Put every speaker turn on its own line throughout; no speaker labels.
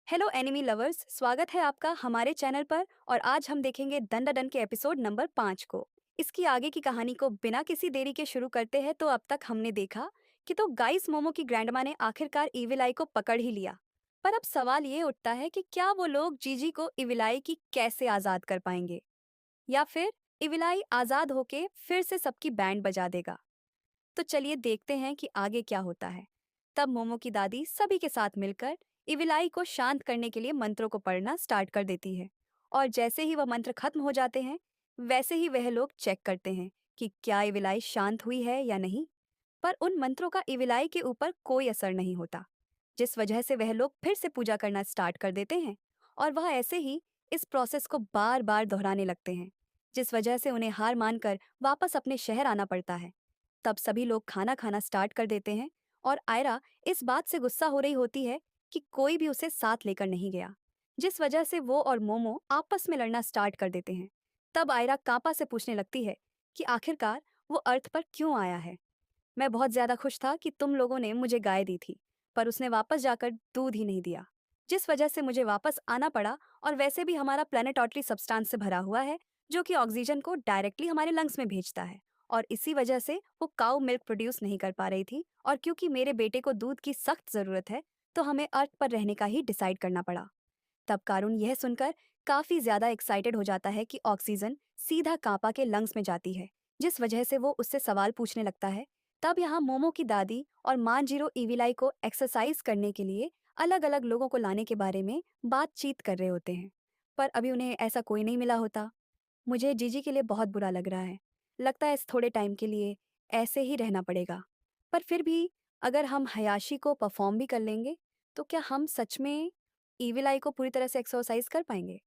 Hello enemy lovers, स्वागत है आपका हमारे चैनल पर। और आज हम देखेंगे दंडादन के एपिसोड नंबर 5 को। इसकी आगे की कहानी को बिना किसी देरी के शुरू करते हैं। तो अब तक हमने देखा कि तो गाइस मोमो की ग्रैंडमा ने आखिरकार इविलाई को पकड़ ही लिया। पर अब सवाल ये उठता है कि क्या वो लोग जीजी को इविलाई की कैसे आज़ाद कर पाएंगे, या फिर इविलाई आज़ाद होके फिर से सबकी बैंड बजा देगा। तो चलिए देखते हैं कि आगे क्या होता है। तब मोमो की दादी सभी के साथ मिलकर इविलाई को शांत करने के लिए मंत्रों को पढ़ना स्टार्ट कर देती है। और जैसे ही वह मंत्र खत्म हो जाते हैं, वैसे ही वह लोग चेक करते हैं कि क्या इविलाई शांत हुई है या नहीं। पर उन मंत्रों का इविलाई के ऊपर कोई असर नहीं होता, जिस वजह से वह लोग फिर से पूजा करना स्टार्ट कर देते हैं। और वह ऐसे ही इस प्रोसेस को बार बार दोहराने लगते हैं, जिस वजह से उन्हें हार मानकर वापस अपने शहर आना पड़ता है। तब सभी लोग खाना खाना स्टार्ट कर देते हैं। और आयरा इस बात से गुस्सा हो रही होती है कि कोई भी उसे साथ लेकर नहीं गया, जिस वजह से वो और मोमो आपस में लड़ना स्टार्ट कर देते हैं। तब आयरा कापा से पूछने लगती है कि आखिरकार वो अर्थ पर क्यों आया है। मैं बहुत ज्यादा खुश था कि तुम लोगों ने मुझे गाय दी थी, पर उसने वापस जाकर दूध ही नहीं दिया, जिस वजह से मुझे वापस आना पड़ा। और वैसे भी हमारा प्लेनेट ऑटरी सब्सटेंस से भरा हुआ है, जो कि ऑक्सीजन को डायरेक्टली हमारे लंग्स में भेजता है। और इसी वजह से वो काउ मिल्क प्रोड्यूस नहीं कर पा रही थी। और क्योंकि मेरे बेटे को दूध की सख्त जरूरत है, तो हमें अर्थ पर रहने का ही डिसाइड करना पड़ा। तब कारून यह सुनकर काफी ज्यादा एक्साइटेड हो जाता है कि ऑक्सीजन सीधा कापा के लंग्स में जाती है, जिस वजह से वो उससे सवाल पूछने लगता है। तब यहाँ मोमो की दादी और मांजिरो इविलाई को एक्सरसाइज करने के लिए अलग अलग लोगों को लाने के बारे में बातचीत कर रहे होते हैं। पर अभी उन्हें ऐसा कोई नहीं मिला होता। मुझे जीजी के लिए बहुत बुरा लग रहा है। लगता है इस थोड़े टाइम के लिए ऐसे ही रहना पड़ेगा। पर फिर भी अगर हम हयाशी को परफॉर्म भी कर लेंगे, तो क्या हम सच में ईविल आई को पूरी तरह से एक्सरसाइज कर पाएंगे?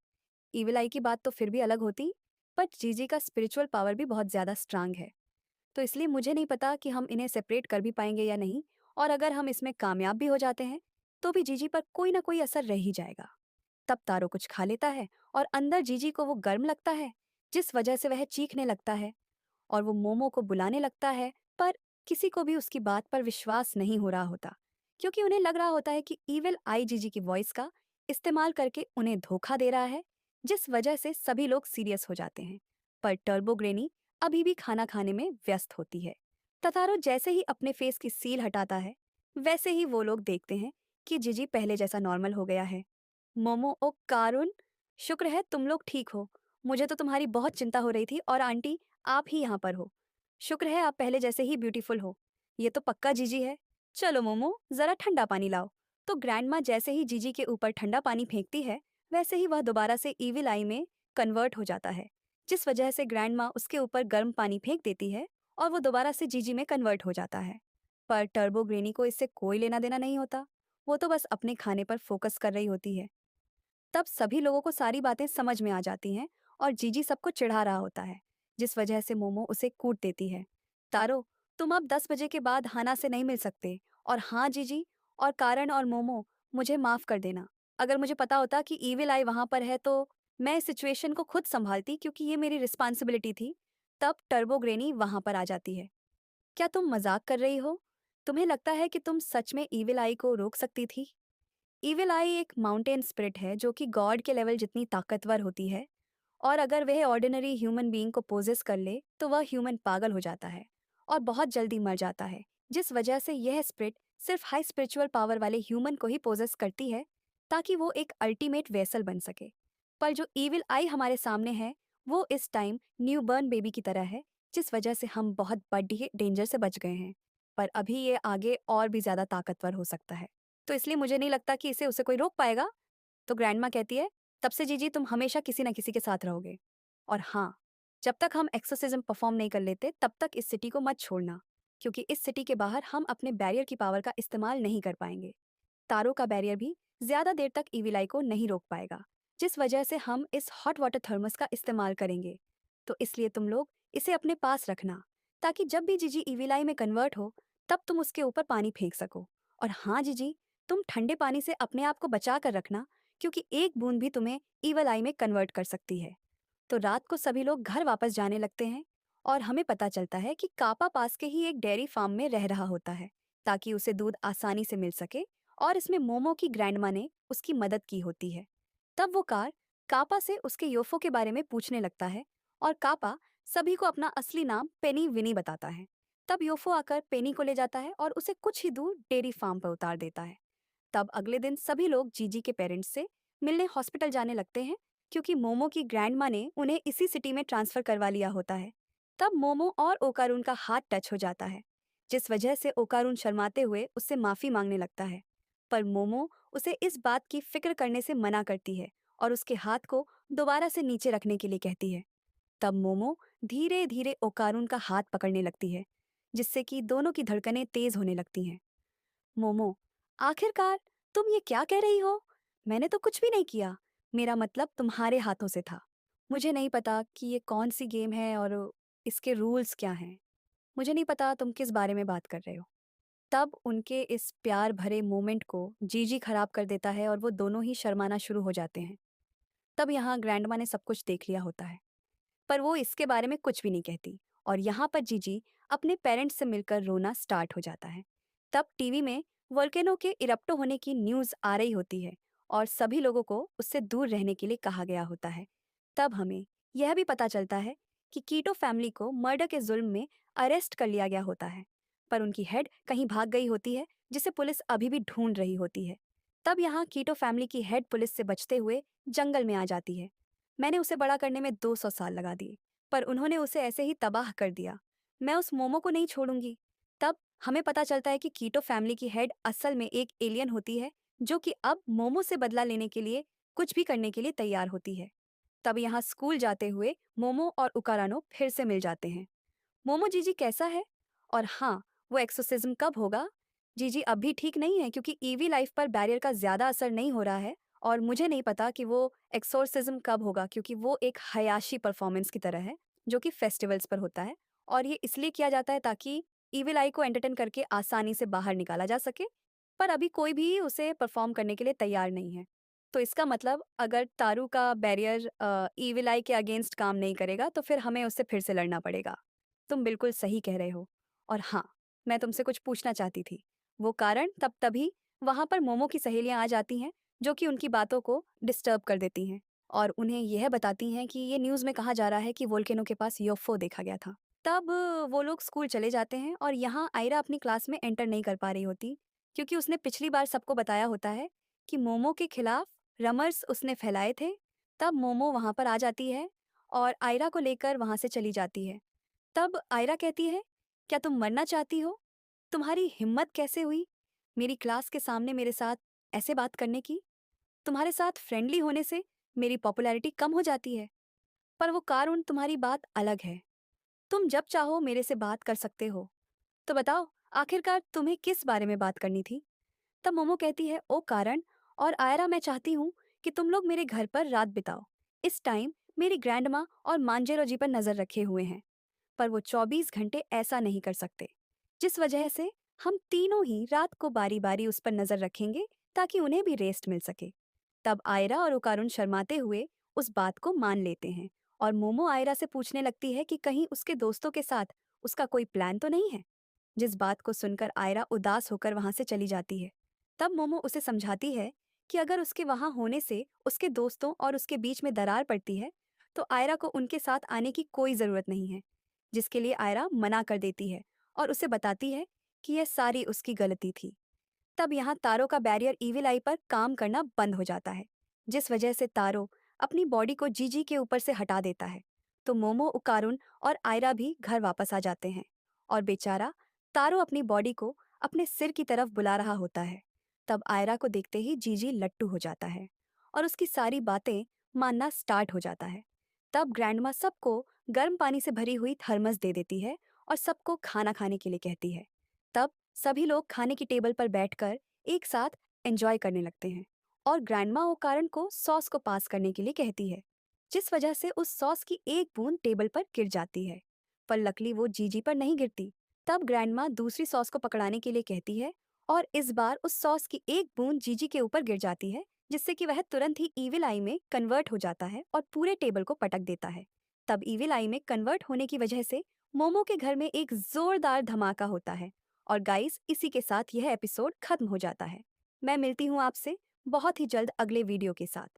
ईविल आई की बात तो फिर भी अलग होती, पर जीजी का स्पिरिचुअल पावर भी बहुत ज़्यादा स्ट्रांग है। तो इसलिए मुझे नहीं पता कि हम इन्हें सेपरेट कर भी पाएंगे या नहीं। और अगर हम इसमें कामयाब भी हो जाते हैं, तो भी जीजी पर कोई ना कोई असर रह ही जाएगा। तब तारो कुछ खा लेता है और अंदर जीजी को वो गर्म लगता है, जिस वजह से वह चीखने लगता है। और वो मोमो को बुलाने लगता है, पर किसी को भी उसकी बात पर विश्वास नहीं हो रहा होता, क्योंकि उन्हें लग रहा होता है कि ईविल आई जीजी की वॉइस का इस्तेमाल करके उन्हें धोखा दे रहा है, जिस वजह से सभी लोग सीरियस हो जाते हैं। पर टर्बो ग्रेनी अभी भी खाना खाने में व्यस्त होती है। ततारो जैसे ही अपने फेस की सील हटाता है, वैसे ही वो लोग देखते हैं कि जीजी पहले जैसा नॉर्मल हो गया है। मोमो ओ कारुन, शुक्र है तुम लोग ठीक हो। मुझे तो तुम्हारी बहुत चिंता हो रही थी। और आंटी, आप ही यहाँ पर हो। शुक्र है आप पहले जैसे ही ब्यूटीफुल हो। ये तो पक्का जीजी है। चलो मोमो, जरा ठंडा पानी लाओ। तो ग्रैंडमा जैसे ही जीजी के ऊपर ठंडा पानी फेंकती है, वैसे ही वह दोबारा से ईविल आई में कन्वर्ट हो जाता है, जिस वजह से ग्रैंडमा उसके ऊपर गर्म पानी फेंक देती है और वो दोबारा से जीजी में कन्वर्ट हो जाता है। पर टर्बो ग्रेनी को इससे कोई लेना देना नहीं होता। वो तो बस अपने खाने पर फोकस कर रही होती है। तब सभी लोगों को सारी बातें समझ में आ जाती हैं और जीजी सबको चिढ़ा रहा होता है, जिस वजह से मोमो उसे कूट देती है। तारो, तुम अब 10 बजे के बाद हाना से नहीं मिल सकते। और हाँ जीजी, और कारण और मोमो, मुझे माफ कर देना। अगर मुझे पता होता कि ईविल आई वहां पर है, तो मैं इस सिचुएशन को खुद संभालती, क्योंकि ये मेरी रिस्पॉन्सिबिलिटी थी। तब टर्बो ग्रेनी वहां पर आ जाती है। क्या तुम मजाक कर रही हो? तुम्हें लगता है कि तुम सच में ईविल आई को रोक सकती थी? ईविल आई एक माउंटेन स्पिरिट है, जो कि गॉड के लेवल जितनी ताकतवर होती है। और अगर वह ऑर्डिनरी ह्यूमन बीइंग को पोजेस कर ले, तो वह ह्यूमन पागल हो जाता है और बहुत जल्दी मर जाता है, जिस वजह से यह स्पिरिट सिर्फ हाई स्पिरिचुअल पावर वाले ह्यूमन को ही पोजेस करती है, ताकि वो एक अल्टीमेट वेसल बन सके। पर जो ईविल आई हमारे सामने है, वो इस टाइम न्यू बर्न बेबी की तरह है, जिस वजह से हम बहुत बड़ी डेंजर से बच गए हैं। पर अभी ये आगे और भी ज्यादा ताकतवर हो सकता है, तो इसलिए मुझे नहीं लगता कि इसे उसे कोई रोक पाएगा। तो ग्रैंडमा कहती है, तब से जीजी तुम हमेशा किसी न किसी के साथ रहोगे। और हाँ, जब तक हम एक्सोसिज्म परफॉर्म नहीं कर लेते, तब तक इस सिटी को मत छोड़ना, क्योंकि इस सिटी के बाहर हम अपने बैरियर की पावर का इस्तेमाल नहीं कर पाएंगे। तारों का बैरियर भी ज्यादा देर तक ईविलाई को नहीं रोक पाएगा, जिस वजह से हम इस हॉट वाटर थर्मस का इस्तेमाल करेंगे। तो इसलिए तुम लोग इसे अपने पास रखना, ताकि जब भी जीजी ईविलाई में कन्वर्ट हो, तब तुम उसके ऊपर पानी फेंक सको। और हाँ जीजी, तुम ठंडे पानी से अपने आप को बचा कर रखना, क्योंकि एक बूंद भी तुम्हें ईवल आई में कन्वर्ट कर सकती है। तो रात को सभी लोग घर वापस जाने लगते हैं। और हमें पता चलता है कि कापा पास के ही एक डेयरी फार्म में रह रहा होता है, ताकि उसे दूध आसानी से मिल सके और इसमें मोमो की ग्रैंडमा ने उसकी मदद की होती है। तब वो कार कापा से उसके योफो के बारे में पूछने लगता है और कापा सभी को अपना असली नाम पेनी विनी बताता है। तब योफो आकर पेनी को ले जाता है और उसे कुछ ही दूर डेयरी फार्म पर उतार देता है। तब अगले दिन सभी लोग जीजी के पेरेंट्स से मिलने हॉस्पिटल जाने लगते हैं, क्योंकि मोमो की ग्रैंडमा ने उन्हें इसी सिटी में ट्रांसफर करवा लिया होता है। तब मोमो और ओकारून का हाथ टच हो जाता है, जिस वजह से ओकारून शर्माते हुए उससे माफी मांगने लगता है। पर मोमो उसे इस बात की फिक्र करने से मना करती है और उसके हाथ को दोबारा से नीचे रखने के लिए कहती है। तब मोमो धीरे धीरे ओकारून का हाथ पकड़ने लगती है, जिससे कि दोनों की धड़कनें तेज होने लगती हैं। मोमो, आखिरकार तुम ये क्या कह रही हो? मैंने तो कुछ भी नहीं किया। मेरा मतलब तुम्हारे हाथों से था। मुझे नहीं पता कि ये कौन सी गेम है और इसके रूल्स क्या हैं। मुझे नहीं पता तुम किस बारे में बात कर रहे हो। तब उनके इस प्यार भरे मोमेंट को जीजी खराब कर देता है और वो दोनों ही शर्माना शुरू हो जाते हैं। तब यहाँ ग्रैंडमा ने सब कुछ देख लिया होता है, पर वो इसके बारे में कुछ भी नहीं कहती और यहाँ पर जीजी अपने पेरेंट्स से मिलकर रोना स्टार्ट हो जाता है। तब टीवी में वोल्केनो के इरप्टो होने की न्यूज़ आ रही होती है और सभी लोगों को उससे दूर रहने के लिए कहा गया होता है। तब हमें यह भी पता चलता है कि कीटो फैमिली को मर्डर के जुल्म में अरेस्ट कर लिया गया होता है, पर उनकी हेड कहीं भाग गई होती है, जिसे पुलिस अभी भी ढूंढ रही होती है। तब यहाँ कीटो फैमिली की हेड पुलिस से बचते हुए जंगल में आ जाती है। मैंने उसे बड़ा करने में 200 साल लगा दिए, पर उन्होंने उसे ऐसे ही तबाह कर दिया। मैं उस मोमो को नहीं छोड़ूंगी। तब हमें पता चलता है कि कीटो फैमिली की हेड असल में एक एलियन होती है, जो कि अब मोमो से बदला लेने के लिए कुछ भी करने के लिए तैयार होती है। तब यहाँ स्कूल जाते हुए मोमो और उकारानो फिर से मिल जाते हैं। मोमो, जीजी कैसा है? और हाँ, वो एक्सोसिज्म कब होगा? जीजी अब भी ठीक नहीं है, क्योंकि ईवी लाइफ पर बैरियर का ज्यादा असर नहीं हो रहा है। और मुझे नहीं पता कि वो एक्सोर्सिज्म कब होगा, क्योंकि वो एक हयाशी परफॉर्मेंस की तरह है, जो कि फेस्टिवल्स पर होता है। और ये इसलिए किया जाता है ताकि ईविल आई को एंटरटेन करके आसानी से बाहर निकाला जा सके। पर अभी कोई भी उसे परफॉर्म करने के लिए तैयार नहीं है। तो इसका मतलब अगर तारू का बैरियर ईविल आई के अगेंस्ट काम नहीं करेगा, तो फिर हमें उससे फिर से लड़ना पड़ेगा। तुम बिल्कुल सही कह रहे हो। और हाँ, मैं तुमसे कुछ पूछना चाहती थी। वो कारण तब तभी वहां पर मोमो की सहेलियां आ जाती हैं, जो कि उनकी बातों को डिस्टर्ब कर देती हैं और उन्हें यह बताती हैं कि ये न्यूज़ में कहा जा रहा है कि वोल्केनो के पास यूएफओ देखा गया था। तब वो लोग स्कूल चले जाते हैं और यहाँ आयरा अपनी क्लास में एंटर नहीं कर पा रही होती, क्योंकि उसने पिछली बार सबको बताया होता है कि मोमो के खिलाफ रमर्स उसने फैलाए थे। तब मोमो वहां पर आ जाती है और आयरा को लेकर वहां से चली जाती है। तब आयरा कहती है, क्या तुम मरना चाहती हो? तुम्हारी हिम्मत कैसे हुई मेरी क्लास के सामने मेरे साथ ऐसे बात करने की? तुम्हारे साथ फ्रेंडली होने से मेरी पॉपुलैरिटी कम हो जाती है। पर वो कारुण, तुम्हारी बात अलग है। तुम जब चाहो मेरे से बात कर सकते हो। तो बताओ, आखिरकार तुम्हें किस बारे में बात करनी थी? तब मोमो कहती है, ओ कारण और आयरा, मैं चाहती हूँ कि तुम लोग मेरे घर पर रात बिताओ। इस टाइम मेरी ग्रैंड माँ और मांजेरो जी पर नजर रखे हुए हैं, पर वो 24 घंटे ऐसा नहीं कर सकते, जिस वजह से हम तीनों ही रात को बारी बारी उस पर नजर रखेंगे, ताकि उन्हें भी रेस्ट मिल सके। तब आयरा और उकारुन शर्माते हुए उस बात को मान लेते हैं और मोमो आयरा से पूछने लगती है कि कहीं उसके दोस्तों के साथ उसका कोई प्लान तो नहीं है, जिस बात को सुनकर आयरा उदास होकर वहां से चली जाती है। तब मोमो उसे समझाती है कि अगर उसके वहां होने से उसके दोस्तों और उसके बीच में दरार पड़ती है, तो आयरा को उनके साथ आने की कोई ज़रूरत नहीं है, जिसके लिए आयरा मना कर देती है और उसे बताती है कि यह सारी उसकी गलती थी। तब यहाँ तारो का बैरियर ईविल आई पर काम करना बंद हो जाता है, जिस वजह से तारो अपनी बॉडी को जीजी के ऊपर से हटा देता है। तो मोमो, उकारुन और आयरा भी घर वापस आ जाते हैं और बेचारा तारो अपनी बॉडी को अपने सिर की तरफ बुला रहा होता है। तब आयरा को देखते ही जीजी लट्टू हो जाता है और उसकी सारी बातें मानना स्टार्ट हो जाता है। तब ग्रैंडमा सबको गर्म पानी से भरी हुई थर्मस दे देती है और सबको खाना खाने के लिए कहती है। तब सभी लोग खाने की टेबल पर बैठकर एक साथ एंजॉय करने लगते हैं और ग्रैंडमा ओ कारण को सॉस को पास करने के लिए कहती है, जिस वजह से उस सॉस की एक बूंद टेबल पर गिर जाती है, पर लकली वो जीजी पर नहीं गिरती। तब ग्रैंडमा दूसरी सॉस को पकड़ाने के लिए कहती है और इस बार उस सॉस की एक बूंद जीजी के ऊपर गिर जाती है, जिससे कि वह तुरंत ही ईविल आई में कन्वर्ट हो जाता है और पूरे टेबल को पटक देता है। तब ईविल आई में कन्वर्ट होने की वजह से मोमो के घर में एक जोरदार धमाका होता है और गाइस, इसी के साथ यह एपिसोड खत्म हो जाता है। मैं मिलती हूँ आपसे बहुत ही जल्द अगले वीडियो के साथ।